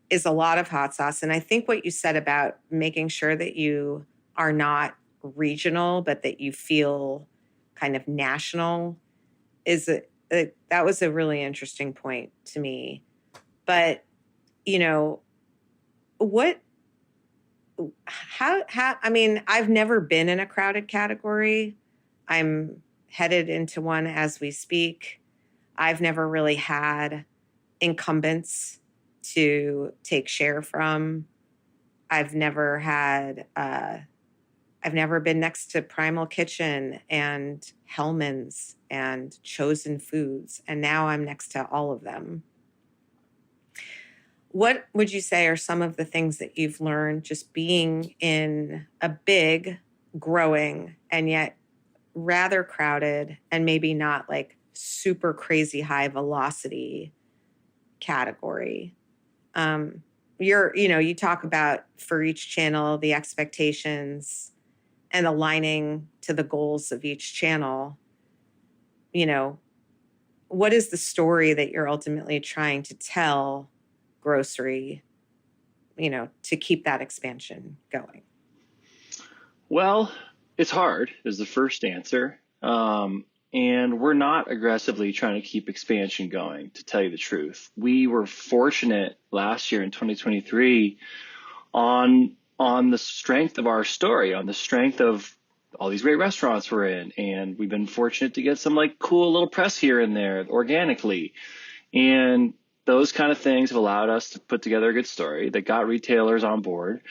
is a lot of hot sauce. And I think what you said about making sure that you are not regional, but that you feel kind of national that was a really interesting point to me. But, I've never been in a crowded category. I'm headed into one as we speak. I've never really had incumbents to take share from. I've never been next to Primal Kitchen and Hellman's and Chosen Foods, and now I'm next to all of them. What would you say are some of the things that you've learned just being in a big, growing, and yet rather crowded and maybe not like super crazy high velocity category? You talk about for each channel, the expectations and aligning to the goals of each channel. What is the story that you're ultimately trying to tell grocery, to keep that expansion going? Well, it's hard is the first answer. And we're not aggressively trying to keep expansion going, to tell you the truth. We were fortunate last year in 2023 on the strength of our story, on the strength of all these great restaurants we're in. And we've been fortunate to get some like cool little press here and there organically. And those kind of things have allowed us to put together a good story that got retailers on board.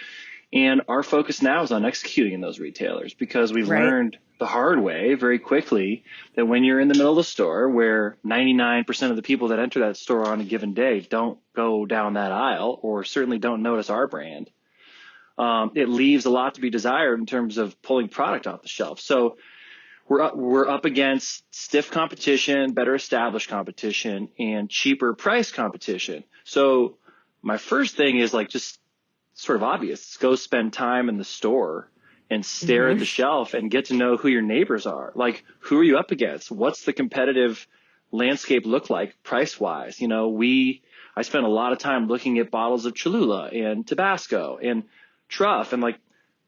And our focus now is on executing in those retailers, because we've learned the hard way very quickly that when you're in the middle of the store where 99% of the people that enter that store on a given day don't go down that aisle, or certainly don't notice our brand, it leaves a lot to be desired in terms of pulling product off the shelf. So we're up against stiff competition, better established competition, and cheaper price competition. So my first thing is like just sort of obvious. Go spend time in the store and stare at the shelf and get to know who your neighbors are. Like, who are you up against? What's the competitive landscape look like price wise? I spent a lot of time looking at bottles of Cholula and Tabasco and Truff. And like,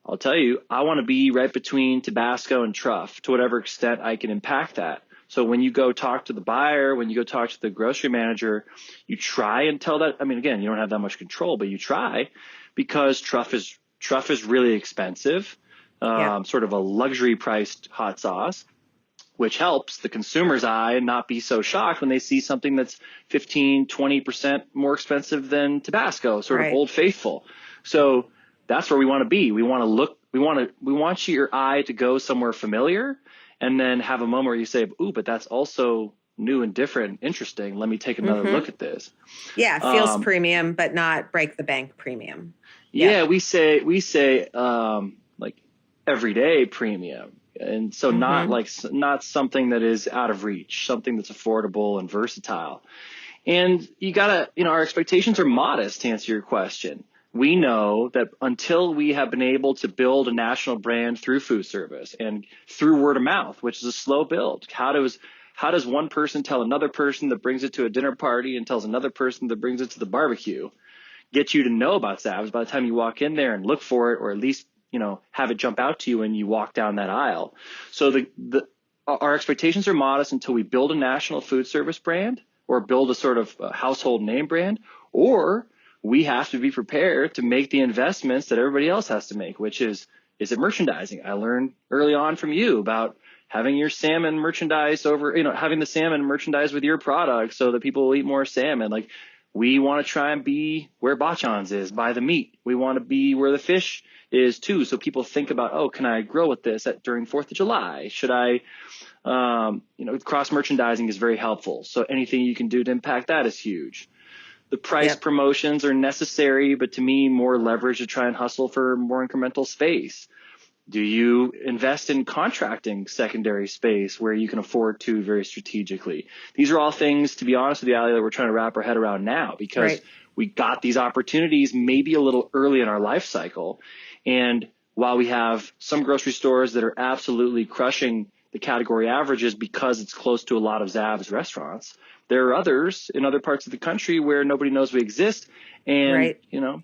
I'll tell you, I want to be right between Tabasco and Truff to whatever extent I can impact that. So when you go talk to the buyer, when you go talk to the grocery manager, you try and tell that. I mean, again, you don't have that much control, but you try, because Truff is really expensive, sort of a luxury priced hot sauce, which helps the consumer's eye not be so shocked when they see something that's 15, 20% more expensive than Tabasco, sort of Old Faithful. So that's where we want to be. We want your eye to go somewhere familiar, and then have a moment where you say, ooh, but that's also new and different, interesting. Let me take another look at this. Yeah, it feels premium, but not break the bank premium. Yeah, we say like everyday premium. And so not something that is out of reach, something that's affordable and versatile. And you gotta, our expectations are modest, to answer your question. We know that until we have been able to build a national brand through food service and through word of mouth, which is a slow build, how does one person tell another person that brings it to a dinner party and tells another person that brings it to the barbecue, get you to know about Zabs by the time you walk in there and look for it, or at least, have it jump out to you when you walk down that aisle. So our expectations are modest until we build a national food service brand or build a sort of household name brand, or we have to be prepared to make the investments that everybody else has to make, which is it merchandising? I learned early on from you about having your salmon merchandise having the salmon merchandise with your product so that people will eat more salmon. Like, we want to try and be where Bachan's is, by the meat. We want to be where the fish is too. So people think about, can I grow with this during 4th of July? Should I, cross merchandising is very helpful. So anything you can do to impact that is huge. The price promotions are necessary, but to me, more leverage to try and hustle for more incremental space. Do you invest in contracting secondary space where you can afford to very strategically? These are all things, to be honest with you, Ali, that we're trying to wrap our head around now, because we got these opportunities maybe a little early in our life cycle. And while we have some grocery stores that are absolutely crushing the category averages because it's close to a lot of Zabs restaurants, there are others in other parts of the country where nobody knows we exist. And,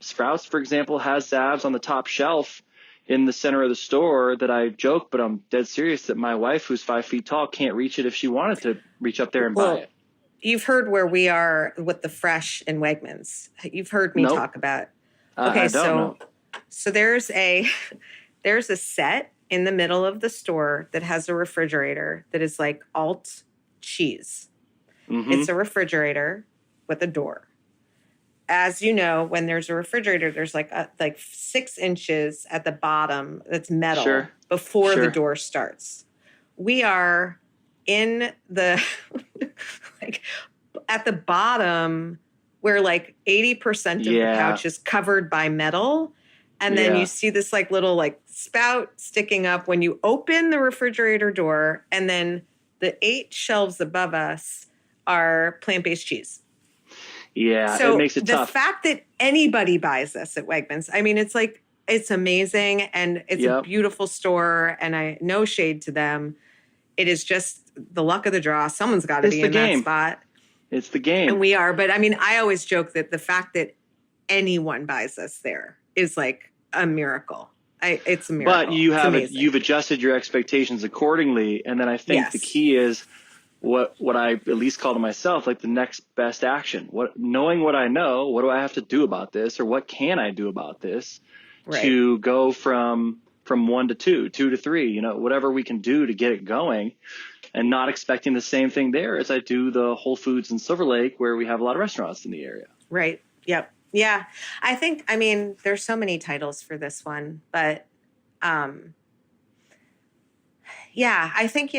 Sprouts, for example, has Zabs on the top shelf in the center of the store that I joke, but I'm dead serious that my wife, who's 5 feet tall, can't reach it if she wanted to reach up there and buy it. You've heard where we are with the fresh in Wegmans. You've heard me talk about. Okay, so there's a set in the middle of the store that has a refrigerator that is like alt cheese. It's a refrigerator with a door. As you know, when there's a refrigerator, there's like 6 inches at the bottom that's metal before the door starts. We are in the at the bottom where 80% of the couch is covered by metal. And then you see this little spout sticking up when you open the refrigerator door. And then the 8 shelves above us are plant-based cheese. Yeah, so it makes it tough. The fact that anybody buys this at Wegmans, I mean, it's amazing, and it's a beautiful store, and no shade to them. It is just the luck of the draw. Someone's got to be in that spot. It's the game. And we are. But I mean, I always joke that the fact that anyone buys us there is like a miracle. It's a miracle. But you've adjusted your expectations accordingly. And then I think the key is what I at least call to myself, the next best action. Knowing what I know, what do I have to do about this, or what can I do about this to go from 1 to 2, 2 to 3, whatever we can do to get it going, and not expecting the same thing there as I do the Whole Foods in Silver Lake, where we have a lot of restaurants in the area. Right. Yep. Yeah. I think, there's so many titles for this one, but I think,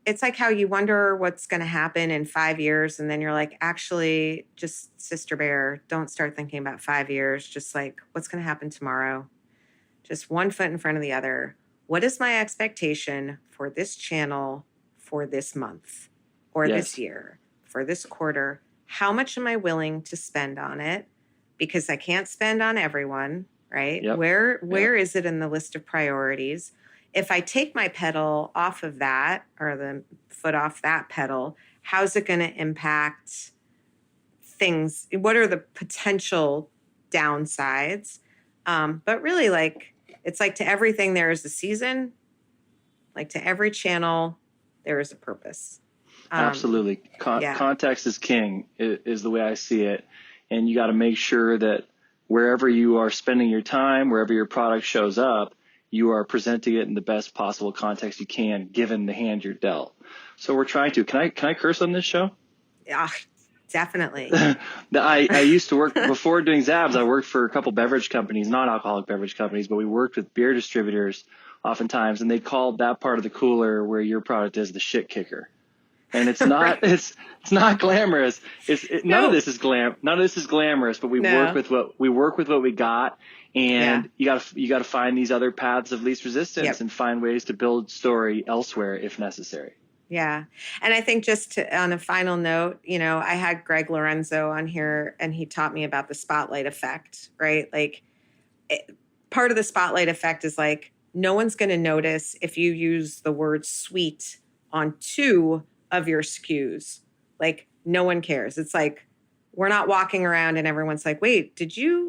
it's like how you wonder what's going to happen in 5 years. And then you're like, actually, just Sister Bear, don't start thinking about 5 years. Just what's going to happen tomorrow? Just one foot in front of the other. What is my expectation for this channel for this month or this year, for this quarter? How much am I willing to spend on it? because I can't spend on everyone, right? Yep. Where is it in the list of priorities? If I take my pedal off of that, or the foot off that pedal, how's it going to impact things? What are the potential downsides? But really, like, it's like to everything there is a season. Like to every channel, there is a purpose. Absolutely. Context is king, is the way I see it. And you got to make sure that wherever you are spending your time, wherever your product shows up, you are presenting it in the best possible context you can, given the hand you're dealt. So we're trying to. Can I curse on this show? Yeah, definitely. I used to work, before doing Zabs, I worked for a couple beverage companies, non-alcoholic beverage companies, but we worked with beer distributors oftentimes, and they called that part of the cooler where your product is the shit kicker. And it's not, right. it's not glamorous. None of this is glamorous, but we work with what we got. And you gotta find these other paths of least resistance and find ways to build story elsewhere if necessary. Yeah. And I think on a final note, I had Greg Lorenzo on here, and he taught me about the spotlight effect, right? Like part of the spotlight effect is like, no one's going to notice if you use the word sweet on 2 of your SKUs. Like no one cares. It's like, we're not walking around and everyone's like, wait,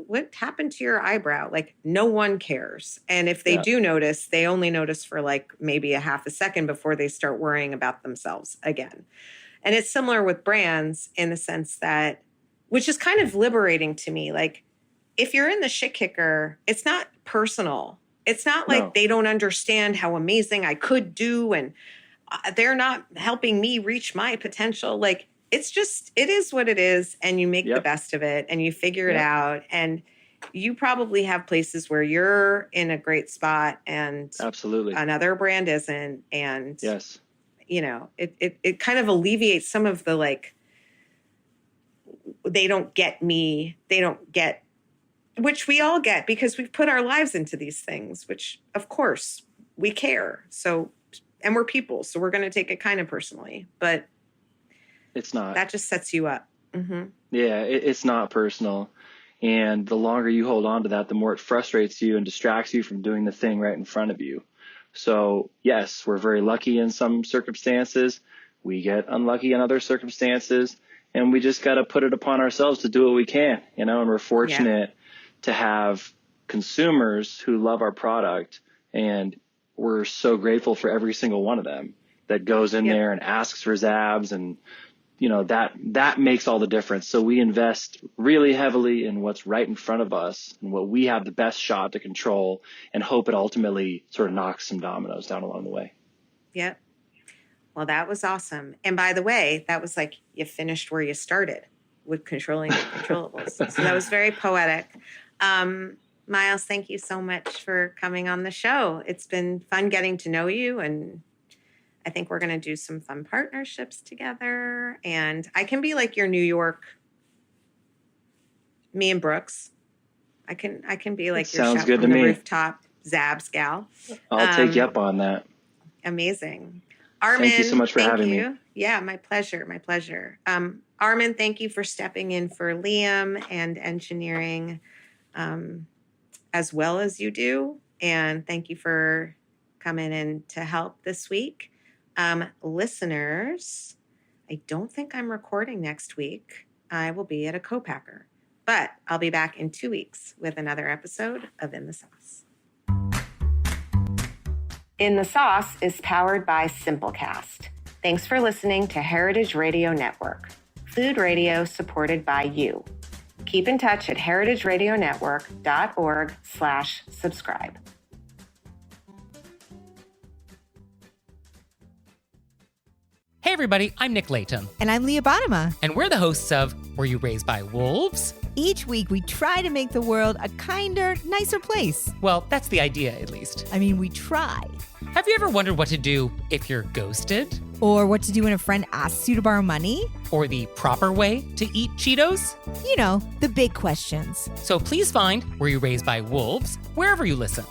what happened to your eyebrow? Like no one cares. And if they do notice, they only notice for like maybe a half a second before they start worrying about themselves again. And it's similar with brands in the sense that, which is kind of liberating to me. Like if you're in the shit kicker, it's not personal. It's not like they don't understand how amazing I could do, and they're not helping me reach my potential. Like, it is what it is, and you make the best of it, and you figure it out. And you probably have places where you're in a great spot, and absolutely another brand isn't. And yes, it kind of alleviates some of the like, they don't get me, which we all get because we've put our lives into these things, which of course we care. So, and we're people, so we're going to take it kind of personally, but it's not. That just sets you up. Mm-hmm. Yeah, it's not personal. And the longer you hold on to that, the more it frustrates you and distracts you from doing the thing right in front of you. So yes, we're very lucky in some circumstances. We get unlucky in other circumstances, and we just got to put it upon ourselves to do what we can, and we're fortunate to have consumers who love our product, and we're so grateful for every single one of them that goes in there and asks for Zabs, and that makes all the difference. So we invest really heavily in what's right in front of us and what we have the best shot to control, and hope it ultimately sort of knocks some dominoes down along the way. Yep. Well, that was awesome. And by the way, that was like you finished where you started with controlling the controllables. So that was very poetic. Miles, thank you so much for coming on the show. It's been fun getting to know you, and I think we're going to do some fun partnerships together. And I can be like your New York, me and Brooks. I can be like your chef from the rooftop Zabs gal. I'll take you up on that. Amazing. Armin, thank you so much for having me. Yeah, my pleasure. My pleasure. Armin, thank you for stepping in for Liam and engineering as well as you do. And thank you for coming in to help this week. Listeners, I don't think I'm recording next week. I will be at a co-packer, but I'll be back in 2 weeks with another episode of In the Sauce. In the Sauce is powered by Simplecast. Thanks for listening to Heritage Radio Network, food radio supported by you. Keep in touch at heritageradionetwork.org/subscribe. Hey everybody, I'm Nick Latham. And I'm Leah Bottoма. And we're the hosts of Were You Raised by Wolves? Each week we try to make the world a kinder, nicer place. Well, that's the idea, at least. I mean, we try. Have you ever wondered what to do if you're ghosted? Or what to do when a friend asks you to borrow money? Or the proper way to eat Cheetos? You know, the big questions. So please find Were You Raised by Wolves wherever you listen.